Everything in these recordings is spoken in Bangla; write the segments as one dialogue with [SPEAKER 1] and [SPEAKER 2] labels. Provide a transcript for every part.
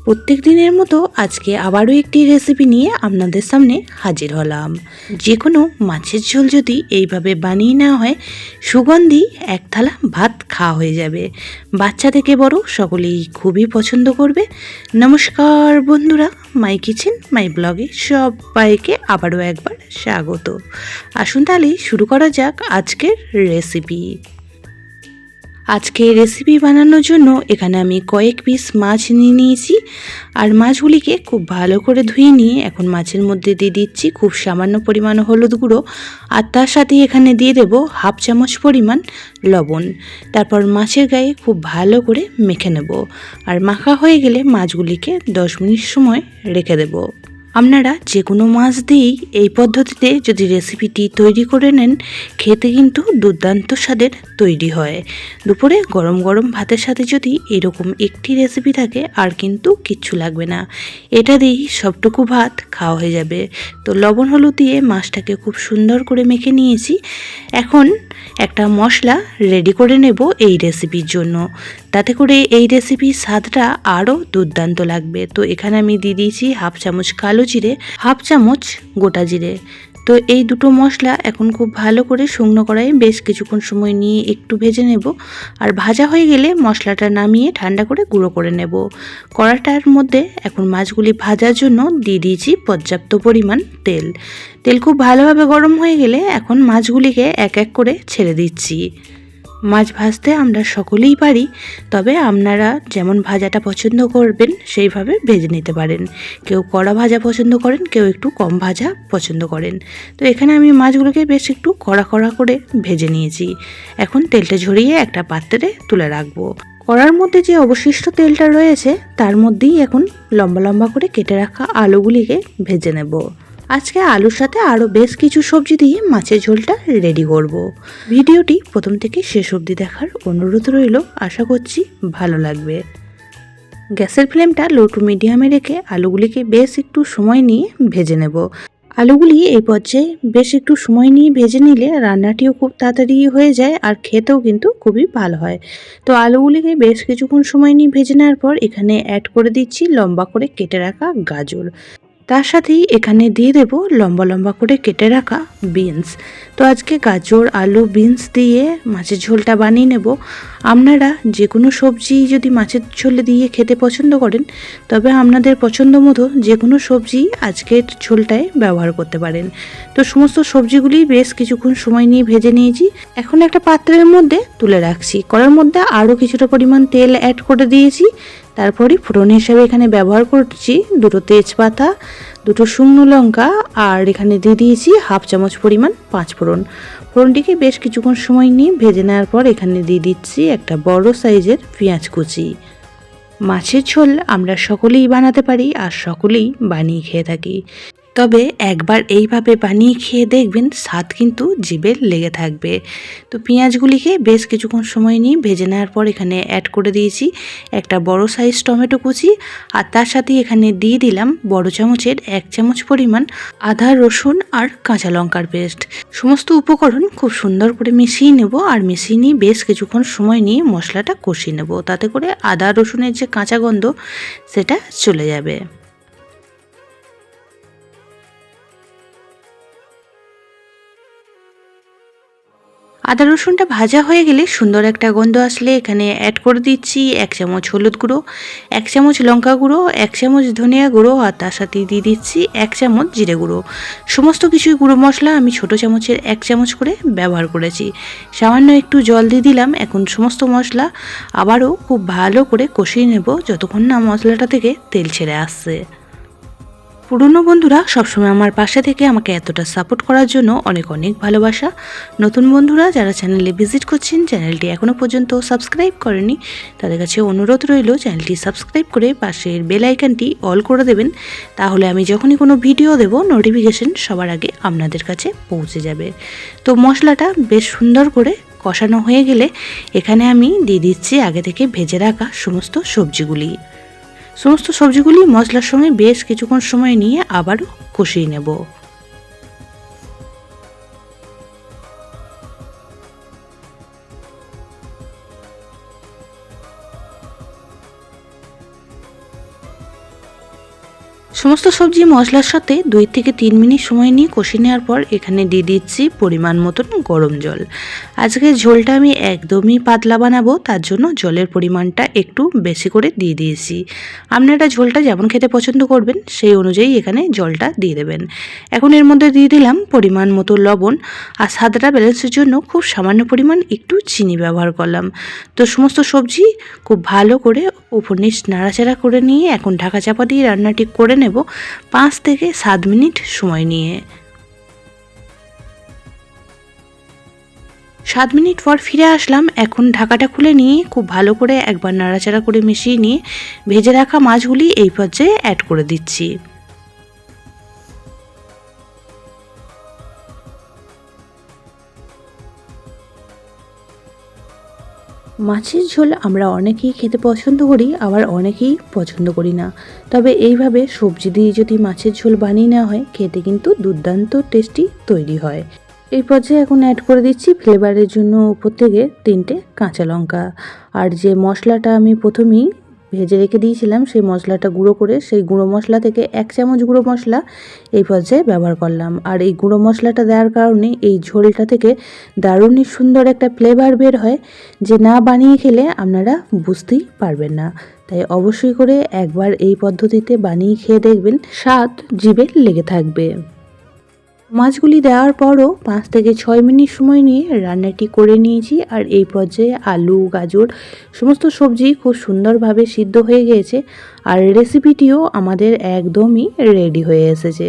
[SPEAKER 1] প্রত্যেক দিনের মতো আজকে আবারও একটি রেসিপি নিয়ে আপনাদের সামনে হাজির হলাম। যে কোনো মাছের ঝোল যদি এইভাবে বানিয়ে নেওয়া হয়, সুগন্ধি এক থালা ভাত খাওয়া হয়ে যাবে। বাচ্চা থেকে বড় সকলেই খুবই পছন্দ করবে। নমস্কার বন্ধুরা, মাই কিচেন মাই ব্লগে সবাইকে আবারও একবার স্বাগত। আসুন তাহলে শুরু করা যাক আজকের রেসিপি। আজকে রেসিপি বানানোর জন্য এখানে আমি কয়েক পিস মাছ নিয়ে নিয়েছি। আর মাছগুলিকে খুব ভালো করে ধুয়ে নিয়ে এখন মাছের মধ্যে দিয়ে দিচ্ছি খুব সামান্য পরিমাণ হলুদ গুঁড়ো, আর তার সাথে এখানে দিয়ে দেব হাফ চামচ পরিমাণ লবণ। তারপর মাছের গায়ে খুব ভালো করে মেখে নেব। আর মাখা হয়ে গেলে মাছগুলিকে 10 মিনিট সময় রেখে দেব। আপনারা যে কোনো মাছ দিয়েই এই পদ্ধতিতে যদি রেসিপিটি তৈরি করে নেন, খেতে কিন্তু দুর্দান্ত স্বাদের তৈরি হয়। দুপুরে গরম গরম ভাতের সাথে যদি এরকম একটি রেসিপি থাকে আর কিন্তু কিচ্ছু লাগবে না, এটা দিয়েই সবটুকু ভাত খাওয়া হয়ে যাবে। তো লবণ হলুদ দিয়ে মাছটাকে খুব সুন্দর করে মেখে নিয়েছি। এখন একটা মশলা রেডি করে নেব এই রেসিপির জন্য, তাতে করে এই রেসিপির স্বাদটা আরও দুর্দান্ত লাগবে। তো এখানে আমি দিয়ে দিয়েছি হাফ চামচ কালো জিরে, হাফ চামচ গোটা জিরে। তো এই দুটো মশলা এখন খুব ভালো করে শুকনো কড়াইয়ে বেশ কিছুক্ষণ সময় নিয়ে একটু ভেজে নেব। আর ভাজা হয়ে গেলে মশলাটা নামিয়ে ঠান্ডা করে গুঁড়ো করে নেব। কড়াটার মধ্যে এখন মাছগুলি ভাজার জন্য দিয়ে দিয়েছি পর্যাপ্ত পরিমাণ তেল। তেল খুব ভালোভাবে গরম হয়ে গেলে এখন মাছগুলিকে এক এক করে ছেড়ে দিচ্ছি। মাছ ভাজতে আমরা সকলেই পারি, তবে আপনারা যেমন ভাজাটা পছন্দ করবেন সেইভাবে ভেজে নিতে পারেন। কেউ কড়া ভাজা পছন্দ করেন, কেউ একটু কম ভাজা পছন্দ করেন। তো এখানে আমি মাছগুলোকে বেশ একটু কড়া কড়া করে ভেজে নিয়েছি। এখন তেলটা ঝরিয়ে একটা পাত্রে তুলে রাখবো। কড়ার মধ্যে যে অবশিষ্ট তেলটা রয়েছে তার মধ্যেই এখন লম্বা লম্বা করে কেটে রাখা আলুগুলিকে ভেজে নেব। আজকে আলুর সাথে আরও বেশ কিছু সবজি দিয়ে মাছের ঝোলটা রেডি করব। ভিডিওটি প্রথম থেকে শেষ অবধি দেখার অনুরোধ রইল, আশা করছি ভালো লাগবে। গ্যাসের ফ্লেমটা লো টু মিডিয়ামে রেখে আলুগুলিকে বেশ একটু সময় নিয়ে ভেজে নেব। আলুগুলি এই পর্যায়ে বেশ একটু সময় নিয়ে ভেজে নিলে রান্নাটিও খুব তাড়াতাড়ি হয়ে যায় আর খেতেও কিন্তু খুবই ভালো হয়। তো আলুগুলিকে বেশ কিছুক্ষণ সময় নিয়ে ভেজে নেওয়ার পর এখানে অ্যাড করে দিচ্ছি লম্বা করে কেটে রাখা গাজর। তার সাথেই এখানে দিয়ে দেব লম্বা লম্বা করে কেটে রাখা বিনস। তো আজকে গাজর আলু বিনস দিয়ে মাছের ঝোলটা বানিয়ে নেব। আপনারা যে কোনো সবজি যদি মাছের ঝোলে দিয়ে খেতে পছন্দ করেন, তবে আপনাদের পছন্দ মতো যে কোনো সবজি আজকের ঝোলটায় ব্যবহার করতে পারেন। তো সমস্ত সবজিগুলি বেশ কিছুক্ষণ সময় নিয়ে ভেজে নিয়েছি। এখন একটা পাত্রের মধ্যে তুলে রাখছি। কড়ার মধ্যে আরও কিছুটা পরিমাণ তেল অ্যাড করে দিয়েছি। তারপরে ফোড়ন হিসাবে এখানে ব্যবহার করছি দুটো তেজপাতা, দুটো শুকনো লঙ্কা, আর এখানে দিয়ে দিয়েছি হাফ চামচ পরিমাণ পাঁচফোড়ন। ফোড়নটিকে বেশ কিছুক্ষণ সময় নিয়ে ভেজে নেওয়ার পর এখানে দিয়ে দিচ্ছি একটা বড় সাইজের পেঁয়াজ কুচি। মাছের ঝোল আমরা সকলেই বানাতে পারি আর সকলেই বানিয়ে খেয়ে থাকি, তবে একবার এইভাবে বানিয়ে খেয়ে দেখবেন স্বাদ কিন্তু জিভে লেগে থাকবে। তো পেঁয়াজগুলিকে বেশ কিছুক্ষণ সময় নিয়ে ভেজে নেওয়ার পর এখানে অ্যাড করে দিয়েছি একটা বড় সাইজ টমেটো কুচি, আর তার সাথে এখানে দিয়ে দিলাম বড় চামচের 1 চামচ পরিমাণ আদা রসুন আর কাঁচা লঙ্কার পেস্ট। সমস্ত উপকরণ খুব সুন্দর করে মিশিয়ে নেব, আর মিশিয়ে নিয়ে বেশ কিছুক্ষণ সময় নিয়ে মশলাটা কষিয়ে নেব, তাতে করে আদা রসুনের যে কাঁচা গন্ধ সেটা চলে যাবে। আদা রসুনটা ভাজা হয়ে গেলে সুন্দর একটা গন্ধ আসলে এখানে অ্যাড করে দিচ্ছি 1 চামচ হলুদ গুঁড়ো, 1 চামচ লঙ্কা গুঁড়ো, 1 চামচ ধনিয়া গুঁড়ো, আর তার সাথে দিয়ে দিচ্ছি 1 চামচ জিরে গুঁড়ো। সমস্ত কিছুই গুঁড়ো মশলা আমি ছোট চামচের 1 চামচ করে ব্যবহার করেছি। সামান্য একটু জল দিয়ে দিলাম। এখন সমস্ত মশলা আবারও খুব ভালো করে কষিয়ে নেব যতক্ষণ না মশলাটা থেকে তেল ছেড়ে আসছে। পুরনো বন্ধুরা সবসময় আমার পাশে থেকে আমাকে এতটা সাপোর্ট করার জন্য অনেক অনেক ভালোবাসা। নতুন বন্ধুরা যারা চ্যানেলে ভিজিট করছেন, চ্যানেলটি এখনও পর্যন্ত সাবস্ক্রাইব করেনি, তাদের কাছে অনুরোধ রইল চ্যানেলটি সাবস্ক্রাইব করে পাশের বেল আইকনটি অল করে দেবেন। তাহলে আমি যখনই কোনো ভিডিও দেব নোটিফিকেশন সবার আগে আপনাদের কাছে পৌঁছে যাবে। তো মশলাটা বেশ সুন্দর করে কষানো হয়ে গেলে এখানে আমি দিয়ে দিচ্ছি আগে থেকে ভেজে রাখা সমস্ত সবজিগুলি। সমস্ত সবজিগুলি মশলার সঙ্গে বেশ কিছুক্ষণ সময় নিয়ে আবারও কষিয়ে নেব। সমস্ত সবজি মশলার সাথে 2 থেকে 3 মিনিট সময় নিয়ে কষিয়ে নেওয়ার পর এখানে দিয়ে দিচ্ছি পরিমাণ মতন গরম জল। আজকে ঝোলটা আমি একদমই পাতলা বানাবো, তার জন্য জলের পরিমাণটা একটু বেশি করে দিয়ে দিয়েছি। আপনারা ঝোলটা যেমন খেতে পছন্দ করবেন সেই অনুযায়ী এখানে জলটা দিয়ে দেবেন। এখন এর মধ্যে দিয়ে দিলাম পরিমাণ মতো লবণ, আর স্বাদটা ব্যালেন্সের জন্য খুব সামান্য পরিমাণ একটু চিনি ব্যবহার করলাম। তো সমস্ত সবজি খুব ভালো করে উপর নিচ নাড়াচাড়া করে নিয়ে এখন ঢাকা চাপা দিয়ে রান্নাটি করে নেব 5 থেকে 7 মিনিট সময় নিয়ে। 7 মিনিট পর ফিরে আসলাম। এখন ঢাকাটা খুলে নিয়ে খুব ভালো করে একবার নাড়াচাড়া করে মিশিয়ে নিয়ে ভেজে রাখা মাছগুলি এই পর্যায়ে অ্যাড করে দিচ্ছি। মাছের ঝোল আমরা অনেকেই খেতে পছন্দ করি, আবার অনেকেই পছন্দ করি না। তবে এইভাবে সবজি দিয়ে যদি মাছের ঝোল বানিয়ে নেওয়া হয় খেতে কিন্তু দুর্দান্ত টেস্টি তৈরি হয়। এই পর্যায়ে এখন অ্যাড করে দিচ্ছি ফ্লেভারের জন্য উপর থেকে 3টে কাঁচা লঙ্কা। আর যে মশলাটা আমি প্রথমেই ভেজে রেখে দিয়েছিলাম সেই মশলাটা গুঁড়ো করে সেই গুঁড়ো মশলা থেকে 1 চামচ গুঁড়ো মশলা এই পর্যায়ে ব্যবহার করলাম। আর এই গুঁড়ো মশলাটা দেওয়ার কারণে এই ঝোলটা থেকে দারুণই সুন্দর একটা ফ্লেভার বের হয়, যে না বানিয়ে খেলে আপনারা বুঝতেই পারবেন না। তাই অবশ্যই করে একবার এই পদ্ধতিতে বানিয়ে খেয়ে দেখবেন, স্বাদ জিভে লেগে থাকবে। মাছগুলি দেওয়ার পরও 5 থেকে 6 মিনিট সময় নিয়ে রান্নাটি করে নিয়েছি। আর এই পর্যায়ে আলু, গাজর সমস্ত সবজি খুব সুন্দরভাবে সিদ্ধ হয়ে গিয়েছে, আর রেসিপিটিও আমাদের একদমই রেডি হয়ে এসেছে।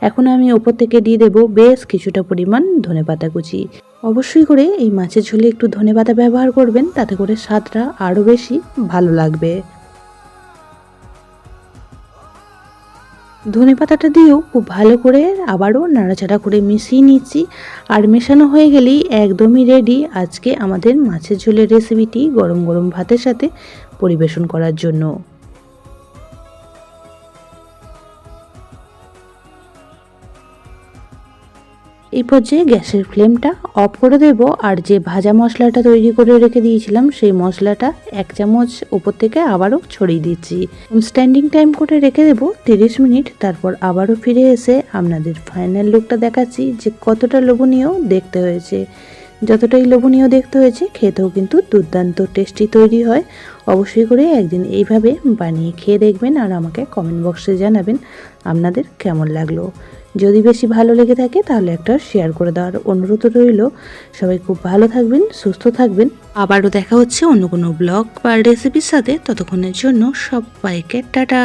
[SPEAKER 1] এখন আমি ওপর থেকে দিয়ে দেব বেশ কিছুটা পরিমাণ ধনেপাতা কুচি। অবশ্যই করে এই মাছের ঝোলে একটু ধনেপাতা ব্যবহার করবেন, তাতে করে স্বাদটা আরও বেশি ভালো লাগবে। ধনেপাতাটা দিয়েও খুব ভালো করে আবারও নাড়াচাড়া করে মিশিয়ে নিচ্ছি। আর মেশানো হয়ে গেলেই একদমই রেডি আজকে আমাদের মাছের ঝোলের রেসিপিটি গরম গরম ভাতের সাথে পরিবেশন করার জন্য। এই পর্যায়ে গ্যাসের ফ্লেমটা অফ করে দেব। আর যে ভাজা মশলাটা তৈরি করে রেখে দিয়েছিলাম সেই মশলাটা 1 চামচ উপর থেকে আবারও ছড়িয়ে দিচ্ছি। স্ট্যান্ডিং টাইম করে রেখে দেব 30 মিনিট। তারপর আবারও ফিরে এসে আপনাদের ফাইনাল লুকটা দেখাচ্ছি যে কতটা লোভনীয় দেখতে হয়েছে। যতটাই লোভনীয় দেখতে হয়েছে খেতেও কিন্তু দুর্দান্ত টেস্টি তৈরি হয়। অবশ্যই করে একদিন এইভাবে বানিয়ে খেয়ে দেখবেন, আর আমাকে কমেন্ট বক্সে জানাবেন আপনাদের কেমন লাগলো। যদি বেশি ভালো লেগে থাকে তাহলে একটা শেয়ার করে দেওয়ার অনুরোধ রইল। সবাই খুব ভালো থাকবেন, সুস্থ থাকবেন। আবারও দেখা হচ্ছে অন্য কোনো ব্লগ বা রেসিপির সাথে। ততক্ষণের জন্য সবাইকে টাটা।